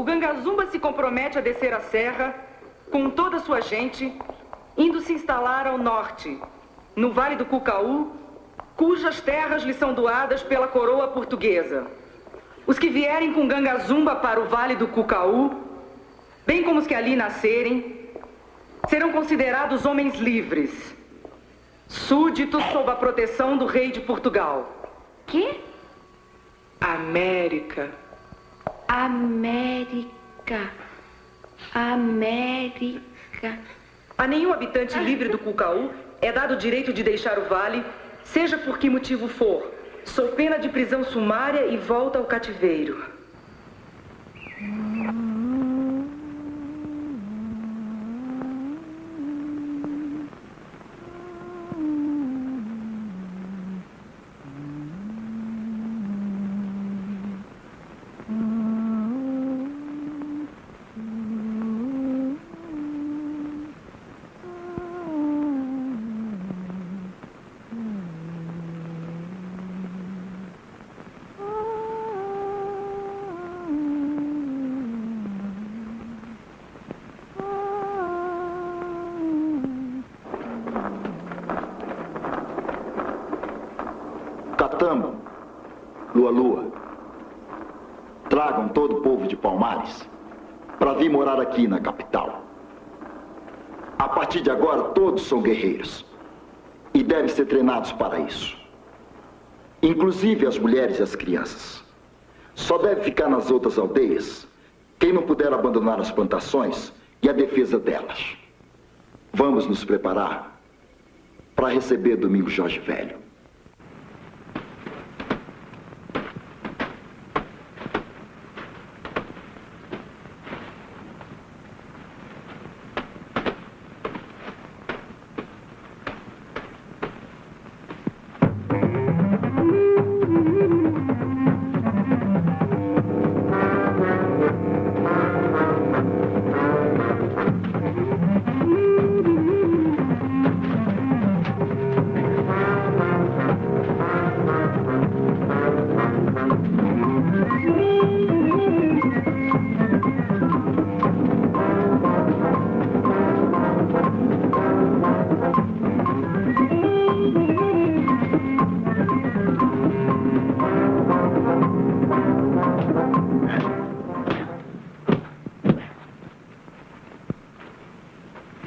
o Gangazumba se compromete a descer a serra com toda a sua gente, indo se instalar ao norte, no Vale do Cucaú, cujas terras lhe são doadas pela coroa portuguesa. Os que vierem com Gangazumba para o Vale do Cucaú, bem como os que ali nascerem, serão considerados homens livres, súditos sob a proteção do rei de Portugal. Quê? América. América. América. A nenhum habitante livre do Cucaú é dado o direito de deixar o vale, seja por que motivo for, sob pena de prisão sumária e volta ao cativeiro. Catamba, Lua-Lua, tragam todo o povo de Palmares para vir morar aqui na capital. A partir de agora, todos são guerreiros e devem ser treinados para isso. Inclusive as mulheres e as crianças. Só deve ficar nas outras aldeias quem não puder abandonar as plantações e a defesa delas. Vamos nos preparar para receber Domingos Jorge Velho.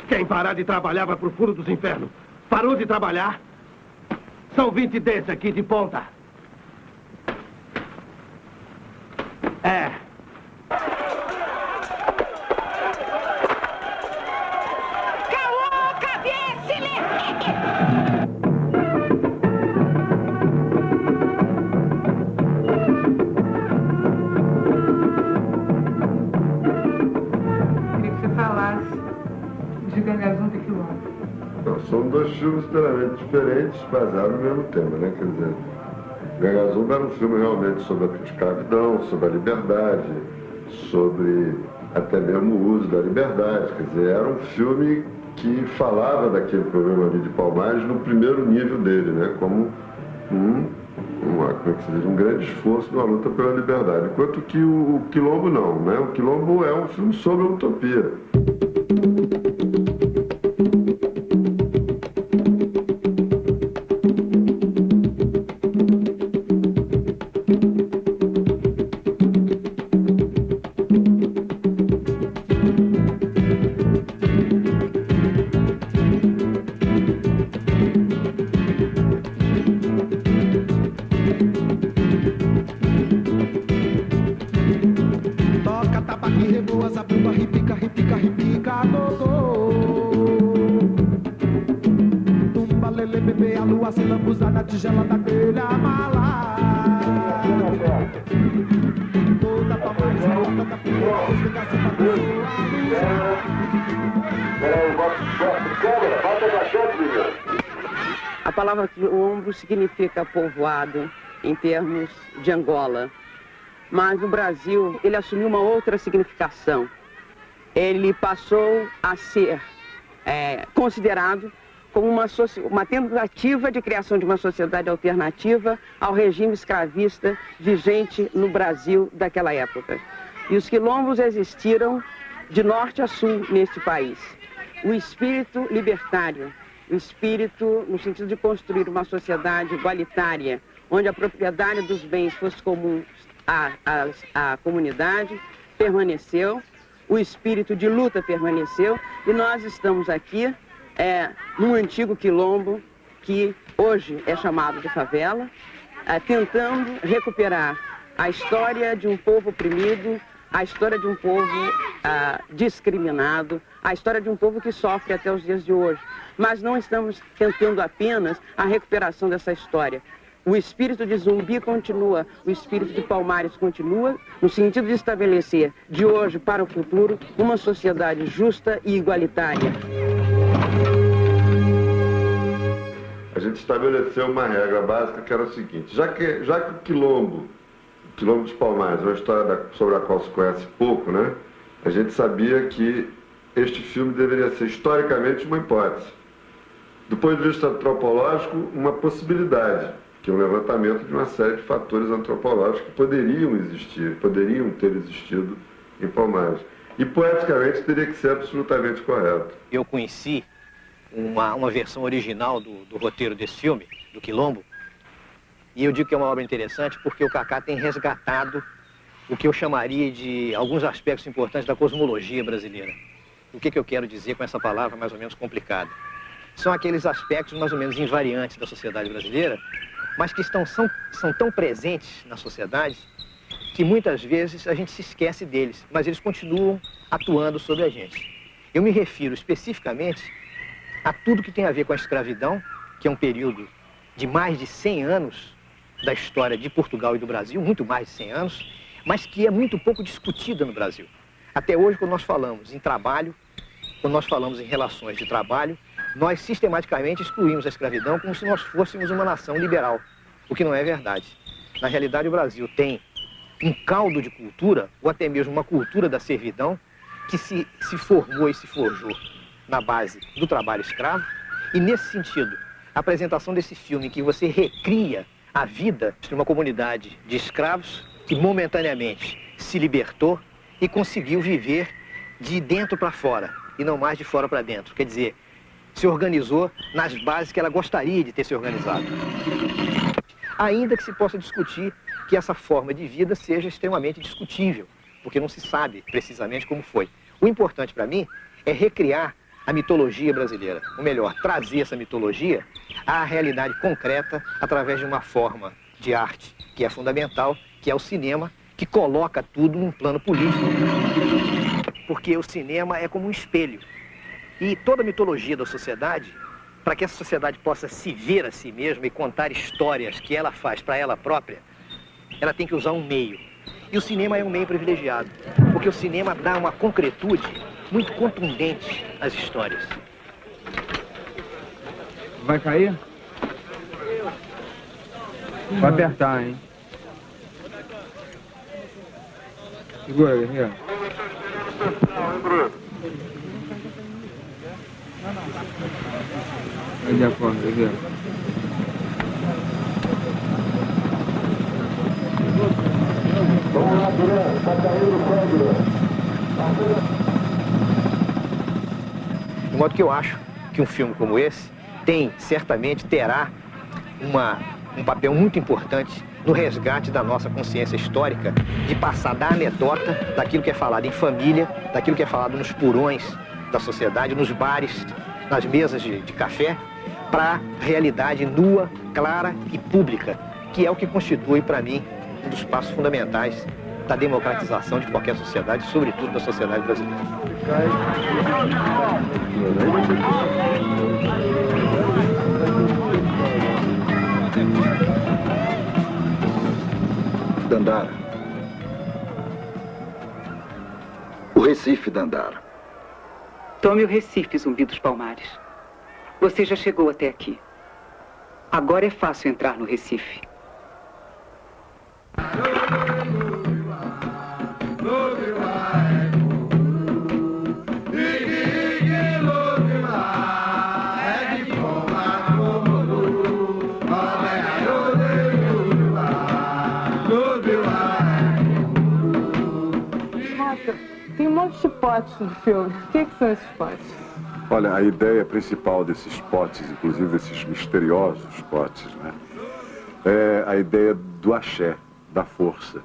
Quem parar de trabalhar vai pro fundo dos infernos. Parou de trabalhar? São 20 desse aqui de ponta. É. Caô, cabeça, Queria que você falasse de Gangazumba e Quilombo. São dois filmes extremamente diferentes, baseados no mesmo tema, né? Quer dizer, Gangazumba era um filme realmente sobre a escravidão, sobre a liberdade, sobre até mesmo o uso da liberdade. Quer dizer, era um filme que falava daquele problema ali de Palmares no primeiro nível dele, né? Como como é que se diz, um grande esforço na luta pela liberdade. Enquanto que o Quilombo não, né? O Quilombo é um filme sobre a utopia. A palavra Quilombo significa povoado em termos de Angola, mas no Brasil ele assumiu uma outra significação. Ele passou a ser considerado como uma tentativa de criação de uma sociedade alternativa ao regime escravista vigente no Brasil daquela época. E os quilombos existiram de norte a sul neste país. O espírito libertário, o espírito no sentido de construir uma sociedade igualitária, onde a propriedade dos bens fosse comum à comunidade, permaneceu, o espírito de luta permaneceu, e nós estamos aqui num antigo quilombo que hoje é chamado de favela, tentando recuperar a história de um povo oprimido, a história de um povo discriminado, a história de um povo que sofre até os dias de hoje. Mas não estamos tentando apenas a recuperação dessa história. O espírito de Zumbi continua, o espírito de Palmares continua, no sentido de estabelecer, de hoje para o futuro, uma sociedade justa e igualitária. A gente estabeleceu uma regra básica que era o seguinte: já que o Quilombo dos Palmares é uma história sobre a qual se conhece pouco, né? A gente sabia que este filme deveria ser historicamente uma hipótese. Do ponto de vista antropológico, uma possibilidade, que é um levantamento de uma série de fatores antropológicos que poderiam ter existido em Palmares. E poeticamente teria que ser absolutamente correto. Eu conheci uma versão original do roteiro desse filme, do Quilombo, e eu digo que é uma obra interessante porque o Kaká tem resgatado o que eu chamaria de alguns aspectos importantes da cosmologia brasileira. O que eu quero dizer com essa palavra mais ou menos complicada? São aqueles aspectos mais ou menos invariantes da sociedade brasileira, mas que são tão presentes na sociedade que muitas vezes a gente se esquece deles, mas eles continuam atuando sobre a gente. Eu me refiro especificamente a tudo que tem a ver com a escravidão, que é um período de mais de 100 anos da história de Portugal e do Brasil, muito mais de 100 anos, mas que é muito pouco discutida no Brasil. Até hoje, quando nós falamos em trabalho, quando nós falamos em relações de trabalho, nós sistematicamente excluímos a escravidão como se nós fôssemos uma nação liberal, o que não é verdade. Na realidade, o Brasil tem um caldo de cultura, ou até mesmo uma cultura da servidão, que se formou e se forjou na base do trabalho escravo, e nesse sentido, a apresentação desse filme em que você recria a vida de uma comunidade de escravos que momentaneamente se libertou e conseguiu viver de dentro para fora, e não mais de fora para dentro. Quer dizer, se organizou nas bases que ela gostaria de ter se organizado. Ainda que se possa discutir que essa forma de vida seja extremamente discutível, porque não se sabe precisamente como foi. O importante para mim é recriar a mitologia brasileira, ou melhor, trazer essa mitologia à realidade concreta através de uma forma de arte que é fundamental, que é o cinema, que coloca tudo num plano político, porque o cinema é como um espelho. E toda a mitologia da sociedade, para que essa sociedade possa se ver a si mesma e contar histórias que ela faz para ela própria, ela tem que usar um meio. E o cinema é um meio privilegiado, porque o cinema dá uma concretude muito contundente às histórias. Vai cair? Vai apertar, hein? Segura, guerreiro. Aí a porta, guerreiro. De modo que eu acho que um filme como esse certamente terá um papel muito importante no resgate da nossa consciência histórica, de passar da anedota, daquilo que é falado em família, daquilo que é falado nos porões da sociedade, nos bares, nas mesas de café, para a realidade nua, clara e pública, que é o que constitui, para mim, um dos passos fundamentais da democratização de qualquer sociedade, sobretudo da sociedade brasileira. Dandara. O Recife, Dandara. Tome o Recife, Zumbi dos Palmares. Você já chegou até aqui. Agora é fácil entrar no Recife. Descreve os potes do filme. O que são esses potes? Olha, a ideia principal desses potes, inclusive desses misteriosos potes, né, é a ideia do axé, da força.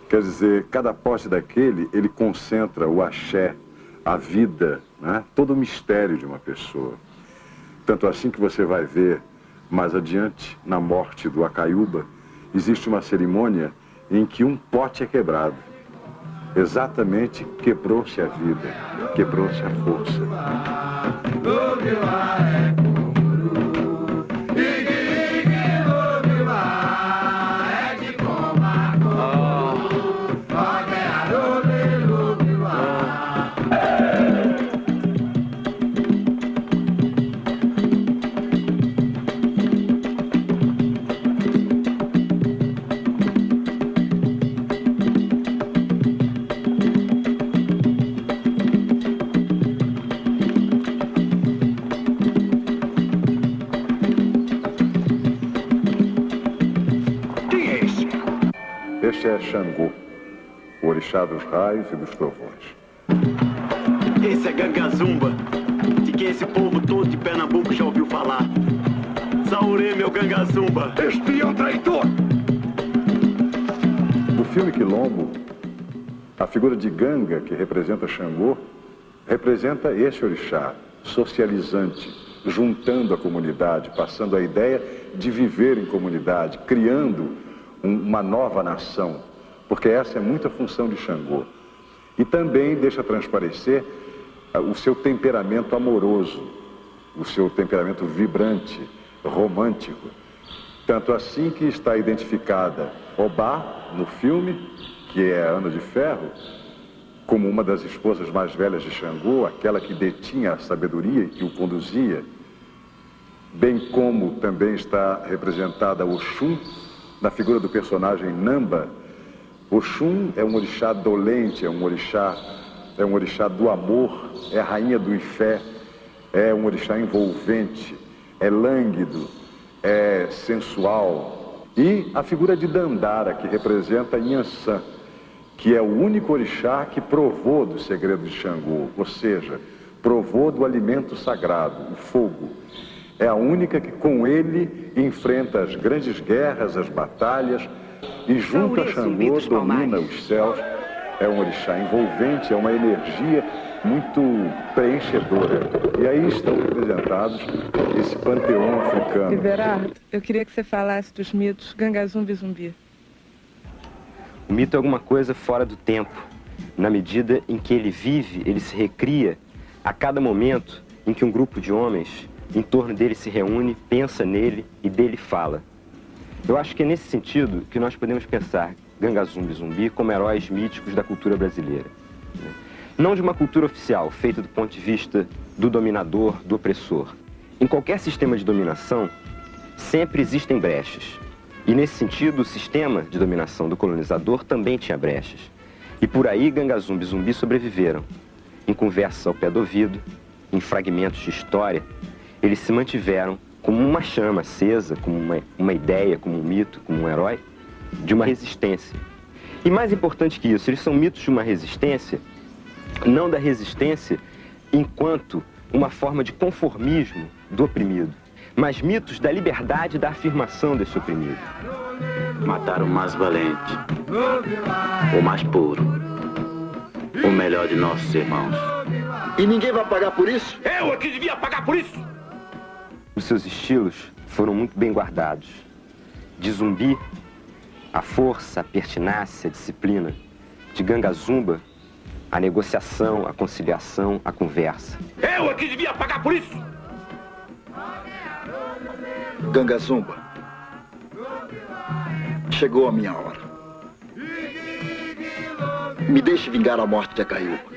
Quer dizer, cada pote daquele, ele concentra o axé, a vida, né, todo o mistério de uma pessoa. Tanto assim que você vai ver, mais adiante, na morte do Acaiúba, existe uma cerimônia em que um pote é quebrado. Exatamente, quebrou-se a vida, quebrou-se a força. Este é Xangô, o orixá dos raios e dos trovões. Esse é Gangazumba, de quem esse povo todo de Pernambuco já ouviu falar. Saurê, meu Gangazumba! Espião traidor! No filme Quilombo, a figura de Ganga, que representa Xangô, representa esse orixá, socializante, juntando a comunidade, passando a ideia de viver em comunidade, criando uma nova nação, porque essa é muita função de Xangô. E também deixa transparecer o seu temperamento amoroso, o seu temperamento vibrante, romântico. Tanto assim que está identificada Obá, no filme, que é a Ana de Ferro, como uma das esposas mais velhas de Xangô, aquela que detinha a sabedoria e que o conduzia, bem como também está representada Oxum, na figura do personagem Namba. Oxum é um orixá dolente, é um orixá do amor, é a rainha do Ifé, é um orixá envolvente, é lânguido, é sensual. E a figura de Dandara, que representa Inhansã, que é o único orixá que provou do segredo de Xangô, ou seja, provou do alimento sagrado, o fogo. É a única que com ele enfrenta as grandes guerras, as batalhas, e junto a Xangô domina os céus. É um orixá envolvente, é uma energia muito preenchedora. E aí estão representados esse panteão africano. Everardo, eu queria que você falasse dos mitos Gangazumba e Zumbi. O mito é alguma coisa fora do tempo. Na medida em que ele vive, ele se recria a cada momento em que um grupo de homens em torno dele se reúne, pensa nele e dele fala. Eu acho que é nesse sentido que nós podemos pensar Gangazumba e Zumbi como heróis míticos da cultura brasileira. Não de uma cultura oficial, feita do ponto de vista do dominador, do opressor. Em qualquer sistema de dominação, sempre existem brechas. E nesse sentido, o sistema de dominação do colonizador também tinha brechas. E por aí, Gangazumba e Zumbi sobreviveram. Em conversas ao pé do ouvido, em fragmentos de história, eles se mantiveram como uma chama acesa, como uma ideia, como um mito, como um herói, de uma resistência. E mais importante que isso, eles são mitos de uma resistência, não da resistência enquanto uma forma de conformismo do oprimido, mas mitos da liberdade e da afirmação desse oprimido. Matar o mais valente, o mais puro, o melhor de nossos irmãos. E ninguém vai pagar por isso? Eu é que devia pagar por isso! Os seus estilos foram muito bem guardados. De Zumbi, a força, a pertinácia, a disciplina. De Gangazumba, a negociação, a conciliação, a conversa. Eu é que devia pagar por isso! Gangazumba, chegou a minha hora. Me deixe vingar a morte de Acaiúba.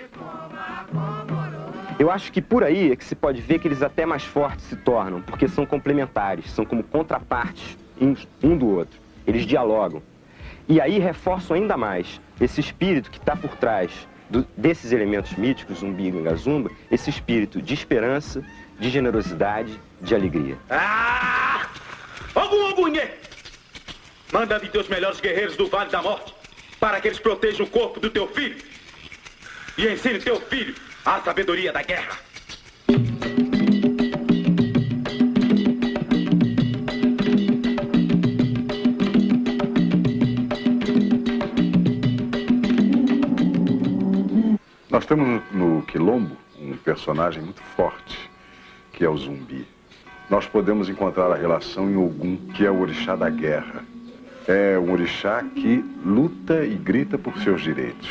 Eu acho que por aí é que se pode ver que eles até mais fortes se tornam, porque são complementares, são como contrapartes um do outro. Eles dialogam. E aí reforçam ainda mais esse espírito que está por trás desses elementos míticos, Zumbi e Gangazumba, esse espírito de esperança, de generosidade, de alegria. Ah! Ogunhê! Manda vir teus melhores guerreiros do Vale da Morte para que eles protejam o corpo do teu filho. e ensine teu filho a sabedoria da guerra. Nós temos no Quilombo um personagem muito forte, que é o Zumbi. Nós podemos encontrar a relação em Ogum, que é o orixá da guerra. É um orixá que luta e grita por seus direitos.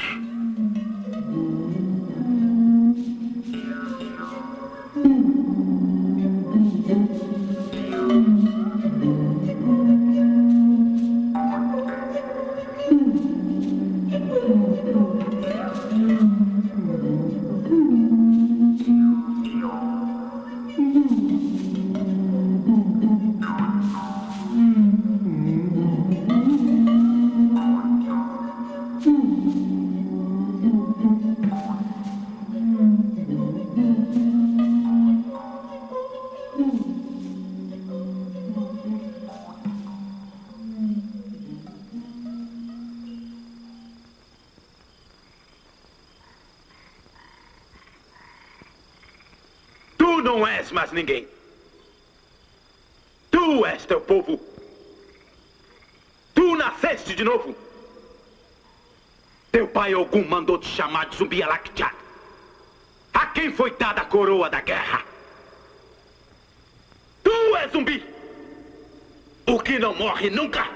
Tu não és mais ninguém. Tu és teu povo. Tu nasceste de novo. Teu pai Ogum mandou te chamar de Zumbi Alakjat. A quem foi dada a coroa da guerra? Tu és Zumbi. O que não morre nunca.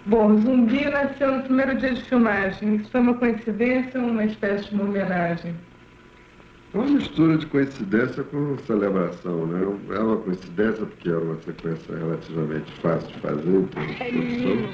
Bom, Zumbi nasceu no primeiro dia de filmagem. Isso foi uma coincidência ou uma espécie de uma homenagem? É uma mistura de coincidência com celebração, né? É uma coincidência porque é uma sequência relativamente fácil de fazer em termos de produção.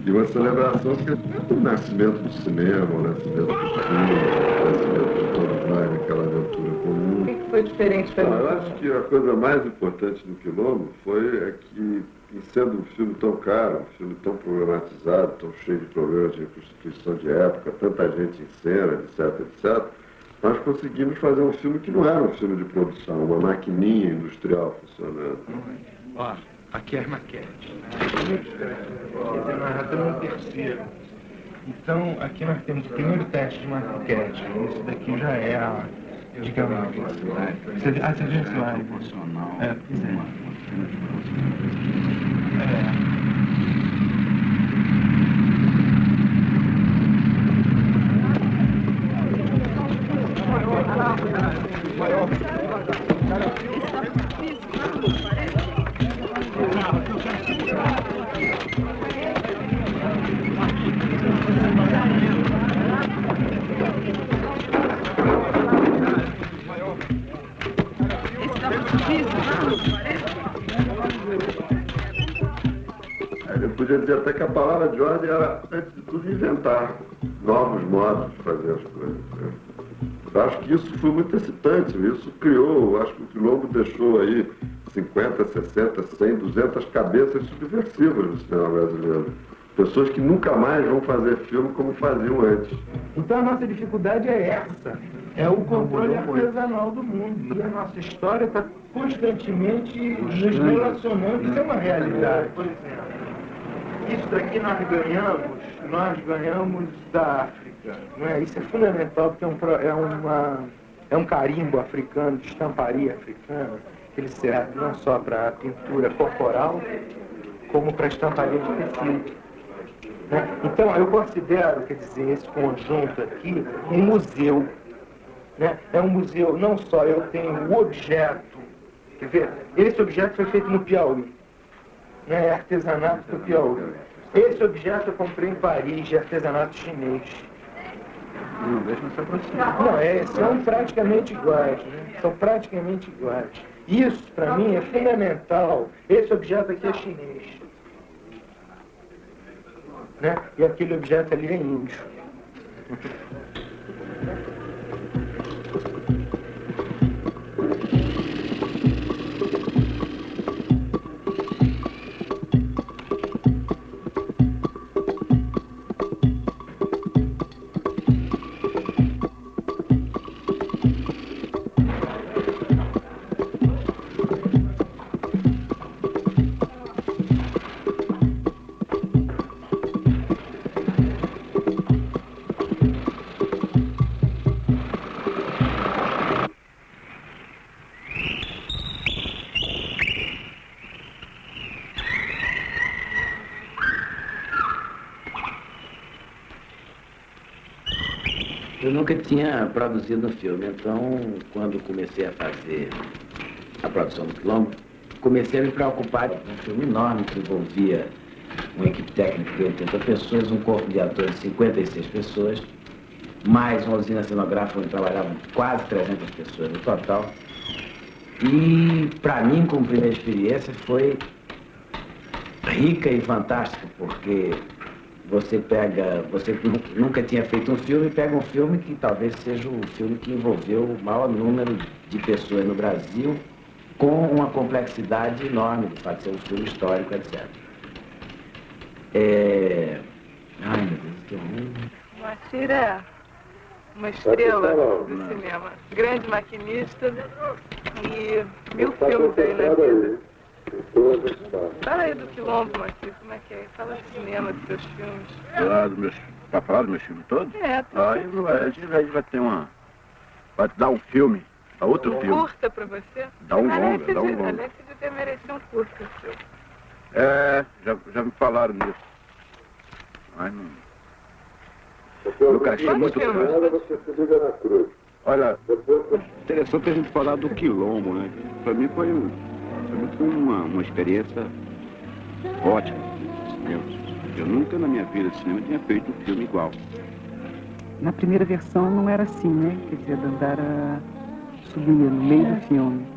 E uma celebração porque é o nascimento do cinema, o nascimento do filme, o nascimento de todos nós naquela aventura comum. O que foi diferente para Eu acho que a coisa mais importante no Quilombo foi que, em sendo um filme tão caro, um filme tão problematizado, tão cheio de problemas de reconstituição de época, tanta gente em cena, etc, etc, nós conseguimos fazer um filme que não era um filme de produção, uma maquininha industrial funcionando. Ó, aqui é as maquetes. Quer dizer, nós já estamos no terceiro. Então, aqui nós temos o primeiro teste de maquete. Isso daqui já é a, digamos, você viu a slide? É, pois é. Eu podia dizer até que a palavra de ordem era, antes de tudo, inventar novos modos de fazer as coisas. Né? Eu acho que isso foi muito excitante, isso criou, eu acho que o Quilombo deixou aí 50, 60, 100, 200 cabeças subversivas no cinema brasileiro. Pessoas que nunca mais vão fazer filme como faziam antes. Então a nossa dificuldade é essa, é o controle artesanal do mundo. E a nossa história está constantemente nos relacionando, isso é uma realidade. Por exemplo, isso daqui nós ganhamos da África, não é? Isso é fundamental porque é um carimbo africano, de estamparia africana, que ele serve não só para a pintura corporal, como para a estamparia de tecido. Né? Então, eu considero, quer dizer, esse conjunto aqui um museu. Né? É um museu, não só eu tenho o objeto, quer ver? Esse objeto foi feito no Piauí. né? É artesanato do Piauí. Esse objeto eu comprei em Paris, de artesanato chinês. Não, deixa eu se aproximar. Não, são praticamente iguais, né? São praticamente iguais. Isso, para mim, é fundamental. Esse objeto aqui é chinês. Né? E aquele objeto ali é índio. Eu nunca tinha produzido um filme, então, quando comecei a fazer a produção do Quilombo, comecei a me preocupar com um filme enorme que envolvia uma equipe técnica de 80 pessoas, um corpo de atores de 56 pessoas, mais uma usina cenográfica onde trabalhavam quase 300 pessoas no total. E, para mim, como primeira experiência, foi rica e fantástica, porque você nunca tinha feito um filme e pega um filme que talvez seja o filme que envolveu o maior número de pessoas no Brasil, com uma complexidade enorme, de fato ser um filme histórico, etc. Ai, meu Deus, que horror. Moacir é uma estrela do cinema, grande maquinista e 1000 filmes aí na vida. Fala aí do Quilombo, Moacir, como é que é? Fala do cinema, dos seus filmes. Pra falar dos meus filmes todos? É, A gente vai ter vai dar um filme, outro filme. Curta pra você? Dá um longa. Alex devia merecer um curta seu. Já me falaram nisso. Mas não... Eu achei muito fácil. Olha, interessante a gente falar do Quilombo, né? Pra mim foi uma experiência ótima. Eu nunca na minha vida de cinema tinha feito um filme igual. Na primeira versão não era assim, né? Quer dizer, a Dandara subia no meio do filme.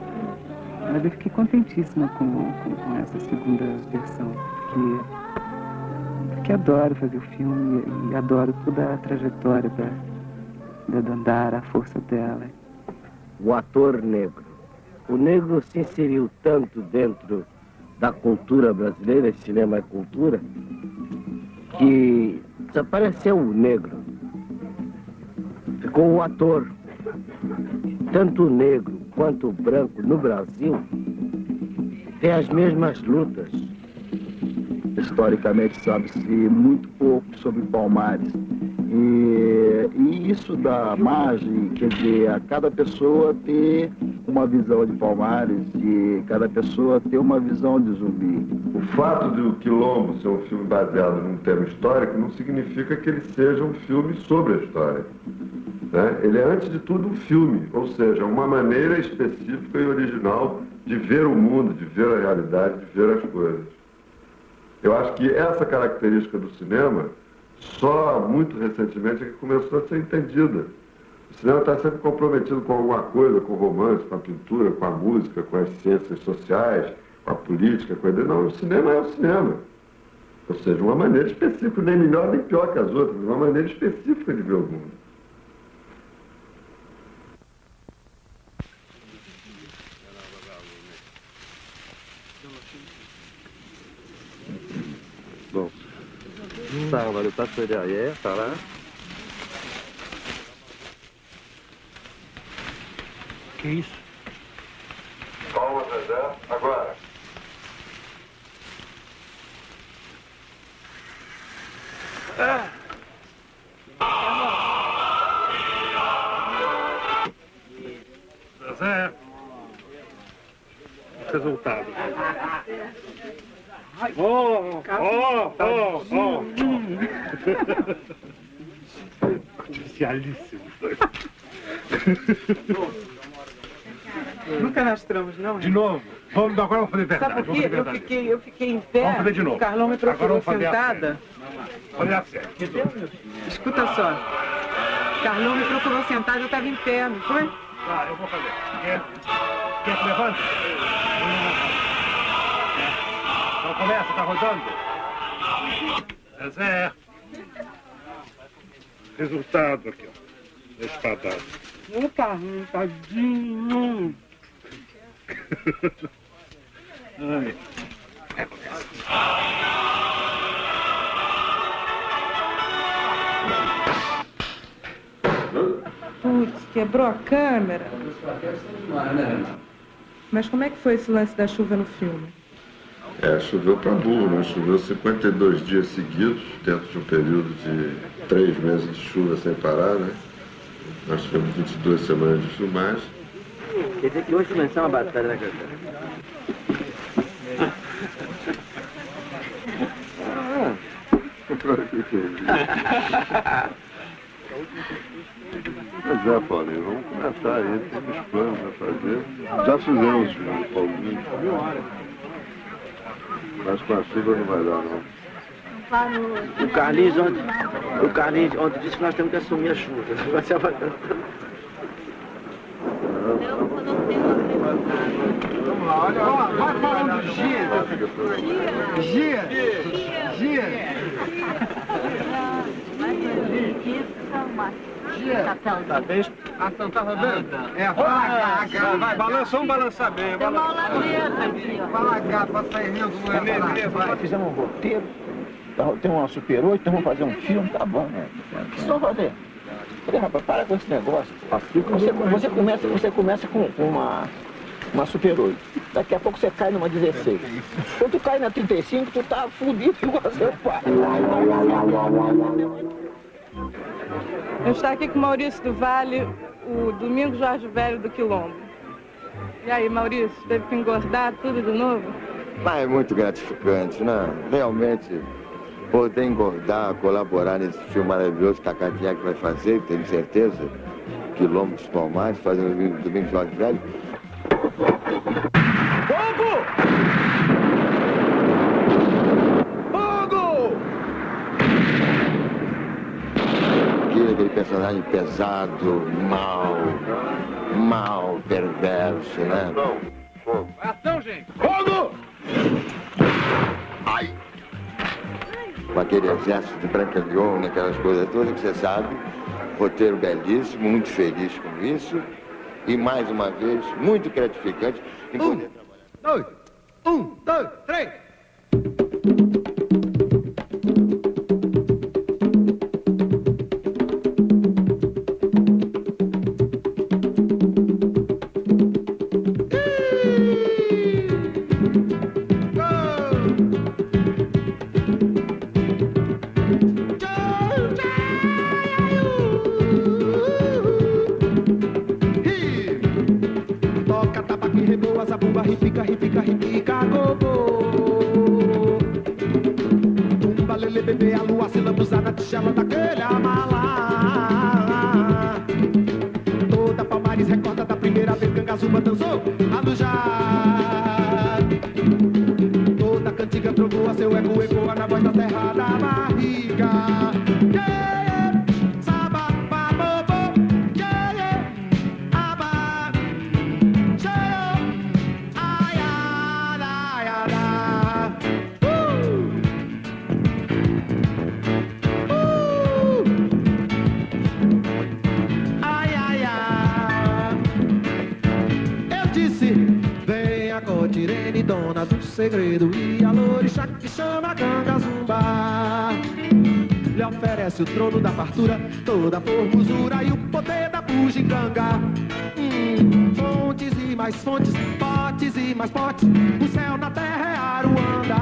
Mas eu fiquei contentíssima com essa segunda versão, porque adoro fazer o filme e adoro toda a trajetória da Dandara, a força dela. O ator negro. O negro se inseriu tanto dentro da cultura brasileira, esse cinema é cultura, que desapareceu o negro. Ficou o ator. Tanto o negro quanto o branco no Brasil têm as mesmas lutas. Historicamente sabe-se muito pouco sobre Palmares. E isso dá margem, quer dizer, a cada pessoa ter uma visão de Palmares e cada pessoa ter uma visão de Zumbi. O fato de o Quilombo ser um filme baseado num tema histórico não significa que ele seja um filme sobre a história. Né? Ele é, antes de tudo, um filme, ou seja, uma maneira específica e original de ver o mundo, de ver a realidade, de ver as coisas. Eu acho que essa característica do cinema, só muito recentemente é que começou a ser entendida. O cinema está sempre comprometido com alguma coisa, com o romance, com a pintura, com a música, com as ciências sociais, com a política, com a ideia. Não, o cinema é o cinema. Ou seja, uma maneira específica, nem melhor nem pior que as outras, uma maneira específica de ver o mundo. Bon. Ça, on va le passer derrière, par là. Que isso? Palmas, Zezé. Agora. Zezé. Resultado. Especialíssimo. Nunca nós tramos, não? De novo. Agora vamos fazer verdade. Sabe por quê? Eu fiquei em pé. Vamos fazer de novo. O Carlão me procurou sentada. Olha a sério. Escuta só. O Carlão me procurou sentada, eu estava em pé, não foi? Tá, eu vou fazer. Quer que levante? Então começa, tá rodando? É certo. Resultado aqui, ó. Da espadada. Ô, Carlão, tadinho. Ai. Putz, quebrou a câmera. Mas como é que foi esse lance da chuva no filme? Choveu pra burro, né? Choveu 52 dias seguidos, dentro de um período de 3 meses de chuva sem parar, né? Nós tivemos 22 semanas de filmagem. Quer dizer que hoje não é uma batalha, né, cara? Pois é, Paulinho, vamos começar aí, temos planos a fazer. Já fizemos o filme, Paulinho. Mas com a chuva não vai dar, não. O Carlinhos ontem disse que nós temos que assumir a chuva. Vai ser bacana. Vamos lá, olha, vai falando de Gia. Tá bem? Então tá rodando? Vai, balança, vamos balançar bem. Tem uma holandesa aqui, ó. Vai lá, gato, vai sair rindo, vai. Nós fizemos um roteiro, tem uma Super 8, então vamos fazer um filme, tá bom, né? Só fazer. Falei, rapaz, para com esse negócio. Você começa com uma Super 8. Daqui a pouco você cai numa 16. Quando tu cai na 35, tu tá fudido igual seu pai. Eu estou aqui com o Maurício do Vale, o Domingos Jorge Velho do Quilombo. E aí, Maurício, teve que engordar tudo de novo? Mas é muito gratificante, né? Realmente, poder engordar, colaborar nesse filme maravilhoso que a Cadillac vai fazer, tenho certeza. Quilombo dos Palmares, fazendo o Domingos Jorge Velho. Fogo! Fogo! Aquele personagem pesado, mal, perverso, né? Ação, gente! Fogo! Ai! Com aquele exército de Brancaleone, aquelas coisas todas que você sabe. Roteiro belíssimo, muito feliz com isso. E mais uma vez, muito gratificante em poder trabalhar. 1, 2, 3! Ripica, gogô. Tumba, lele, bebê, a lua, se lambuzar na tigela daquele amalá. Toda Palmares recorda da primeira vez que Cangazuba dançou a lujar. Toda cantiga trovou a seu eco, ecoa na voz da terra da barriga. Dona do segredo e a lorixá que chama Cangazumba lhe oferece o trono da fartura, toda a formosura e o poder da bugiganga. Fontes e mais fontes, potes e mais potes, o céu na terra é Aruanda.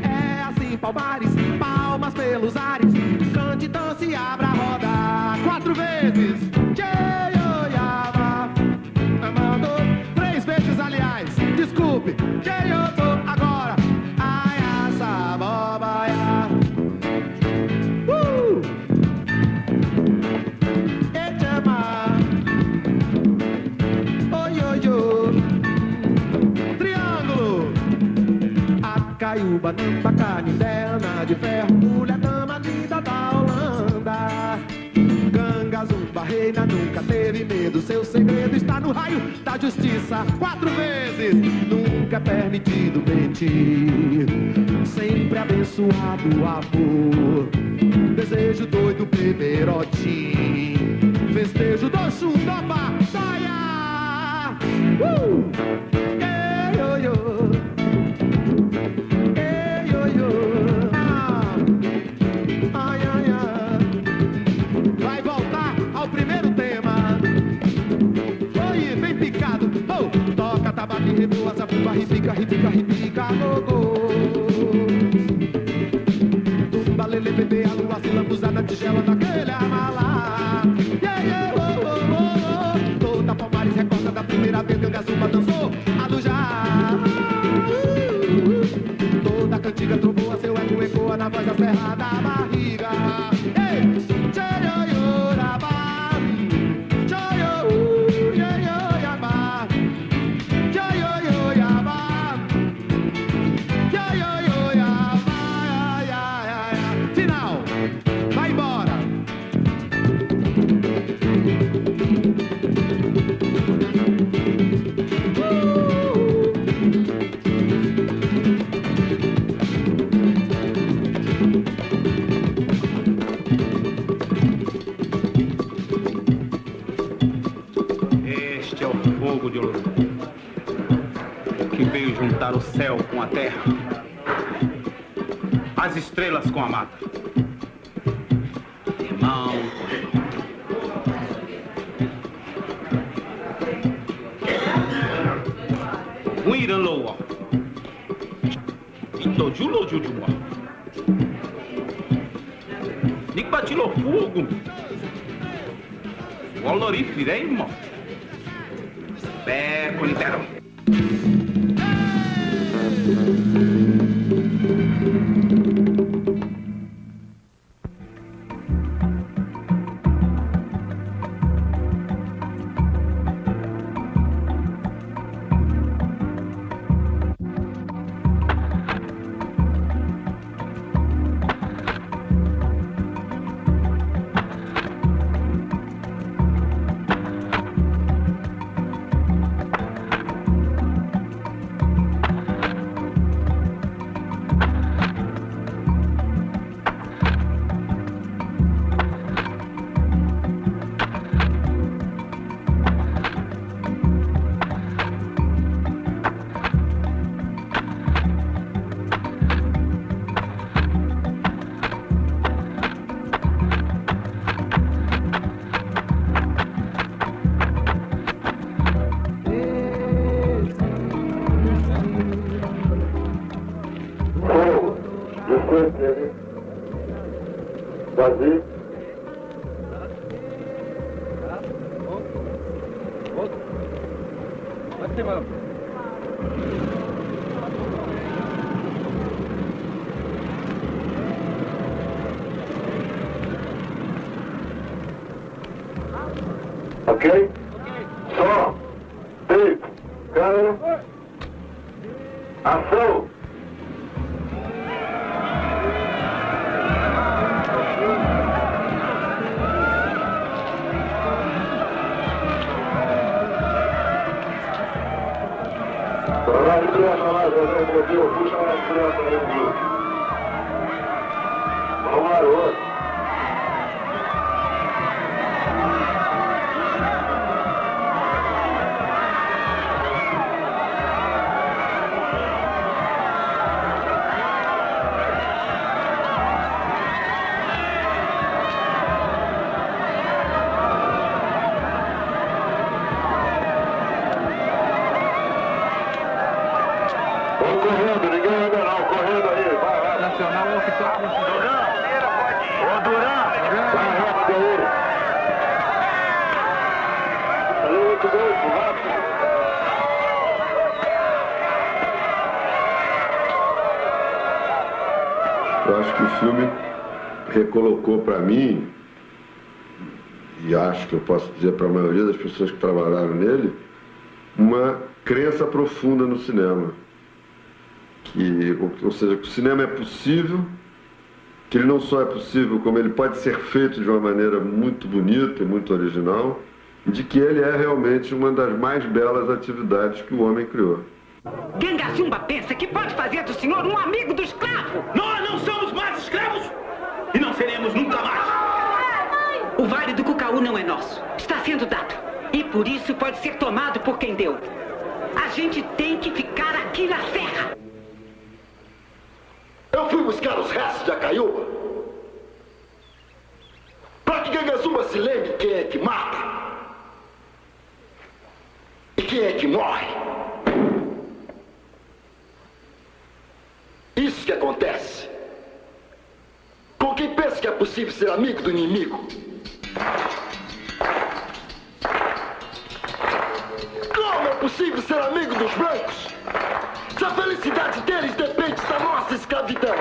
É assim, Palmares, palmas pelos ares, cante, dance e abra a roda 4 vezes. Mandou 3 vezes, aliás. Desculpe, quem eu tô agora? Ai, essa bobaia. E chama. Oi, oi, oi. Guaraiúba, Nambaca, Nindé, Ana de Ferro, mulher dama linda da Holanda. Ganga Zumba, reina, nunca teve medo. Seu segredo está no raio da justiça. 4 vezes, nunca é permitido mentir. Sempre abençoado o amor. Desejo doido, Peperote. Festejo do Xundoba, saia! Ei, oi, oi. Ei, oi, oi. Ai, ai, ai. Vai voltar ao primeiro tema. Oi, vem picado. Oh, toca, tabaco e reboa, zabumba, ripica, ripica, ripica, gogô. Tumba, lele, bebê, a lua se lambuza na tigela daquele amalá. Yeah, yeah, oh, oh, oh. Toda Palmares recorda da primeira vez que o Gazumba dançou a do já. Toda cantiga trovoa, seu eco ecoa na voz da serra da barriga. Ei, tchaiô-iô-rabá. Tchaiô-iô-iô-iabá. Tchaiô-iô-iabá. Tchaiô-iô-iabá. Final, vai embora. Este é o fogo de Olodum, que veio juntar o céu com a terra, as estrelas com a mata. Irmão, um iraloa, itojulo jujuma, nikbatilo fogo, olorifirema. Beco inteiro. Vazio. Ok? Som, tape, câmera, ação! Puxa lá a criança aí, Bruno. Vamos lá, outro. Correndo, ninguém anda não, correndo aí, vai lá. Nacional é o que toca no Duran. Ô, Duran, vai rápido aí. Muito bem, rápido. Eu acho que o filme recolocou para mim, e acho que eu posso dizer para a maioria das pessoas que trabalharam nele, uma crença profunda no cinema. ou seja, que o cinema é possível, que ele não só é possível, como ele pode ser feito de uma maneira muito bonita e muito original, e de que ele é realmente uma das mais belas atividades que o homem criou. Gangazumba pensa que pode fazer do senhor um amigo do escravo. Nós não somos mais escravos e não seremos nunca mais. O Vale do Cucaú não é nosso. Está sendo dado. E por isso pode ser tomado por quem deu. A gente tem que ficar aqui na serra. Eu fui buscar os restos de Acaiúba para que Gangazumba se lembre quem é que mata e quem é que morre. Isso que acontece com quem pensa que é possível ser amigo do inimigo. Como é possível ser amigo dos brancos se a felicidade deles depende da nossa escravidão?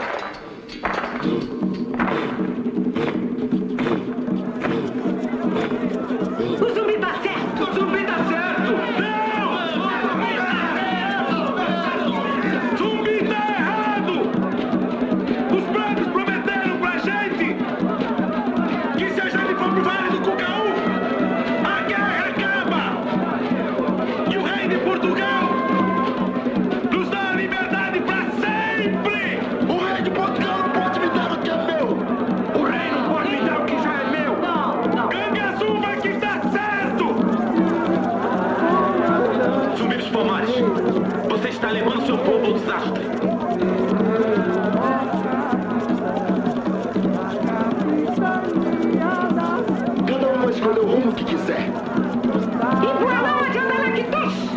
O zumbi tá certo! O zumbi tá certo! Não! Zumbi tá errado! Os brancos prometeram pra gente que se a gente for pro Vale do Cucaú, a guerra acaba! E o rei de Portugal nos dá a liberdade pra sempre! O rei de Portugal não pode me dar o que é meu! O rei não pode me dar o que já é meu! Gangazumba que está certo! Zumbi dos Palmares, você está levando seu povo ao desastre! Cada um vai escolher o rumo que quiser. Igualão de Andalaquituxe!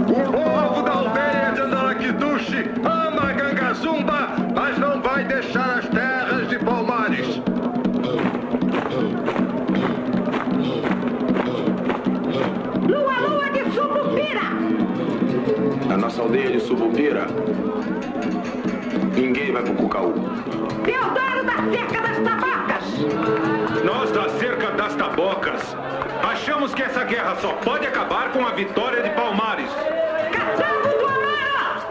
O povo da aldeia de Andalaquituxe ama Gangazumba, mas não vai deixar as terras de Palmares. Lua de Subupira! Na nossa aldeia de Subupira, ninguém vai pro Cucaú. Teodoro da Cerca das Tabacas! Nós da Cerca das Tabocas achamos que essa guerra só pode acabar com a vitória de Palmares. Catango do Amaro!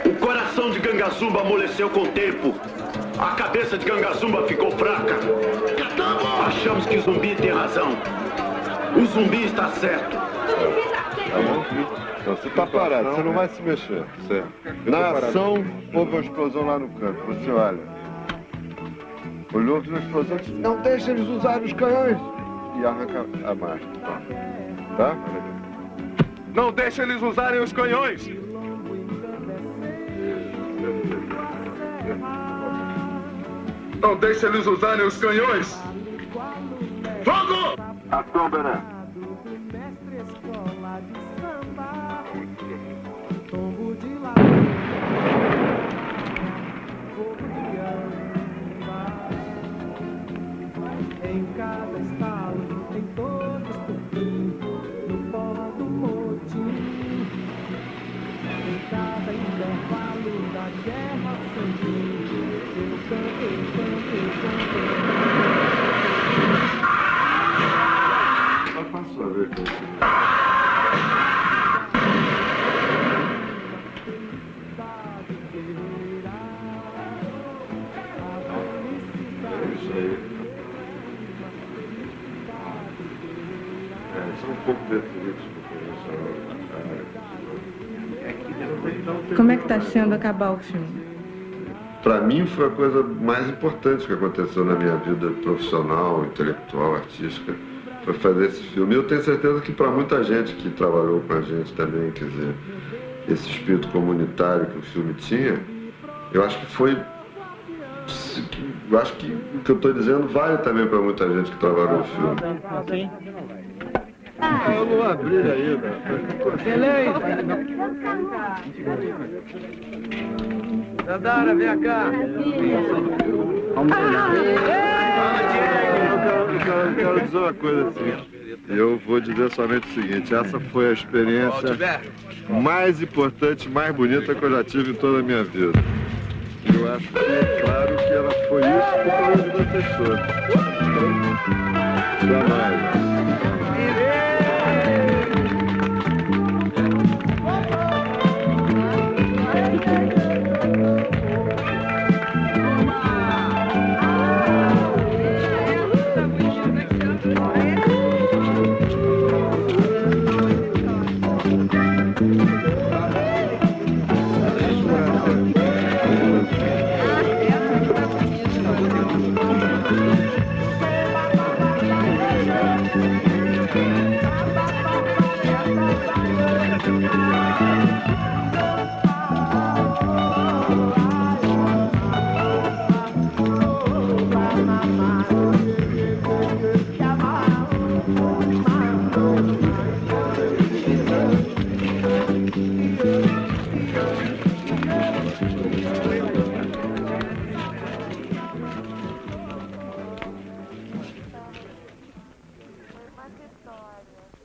O coração de Gangazumba amoleceu com o tempo. A cabeça de Gangazumba ficou fraca. Achamos que o zumbi tem razão. O zumbi está certo. Tá bom? Então, você está parado, você não vai se mexer. Certo. Na ação, houve uma explosão lá no canto. Você olha. Olhou, viu a explosão, disse, não deixa eles usarem os canhões. E arranca a marcha. Tá? Não deixa eles usarem os canhões. Não deixa eles usarem os canhões. Fogo! Ação, Bené. Em cada estalo tem todos por fim, no pó do motim. Em cada intervalo da guerra sanguínea, eu canto. Só faço a ver com isso. São um pouco definidos Como é que está sendo acabar o filme? Para mim foi a coisa mais importante que aconteceu na minha vida profissional, intelectual, artística, foi fazer esse filme. E eu tenho certeza que para muita gente que trabalhou com a gente também, quer dizer, esse espírito comunitário que o filme tinha, eu acho que foi... Eu acho que o que eu estou dizendo vale também para muita gente que trabalhou no filme. Eu não abri ainda. Beleza. Dandara, vem cá. Eu quero dizer uma coisa assim. Eu vou dizer somente o seguinte, essa foi a experiência mais importante, mais bonita que eu já tive em toda a minha vida. Eu acho que é claro que ela foi isso por causa de vocês todos. Jamais. Uma vitória.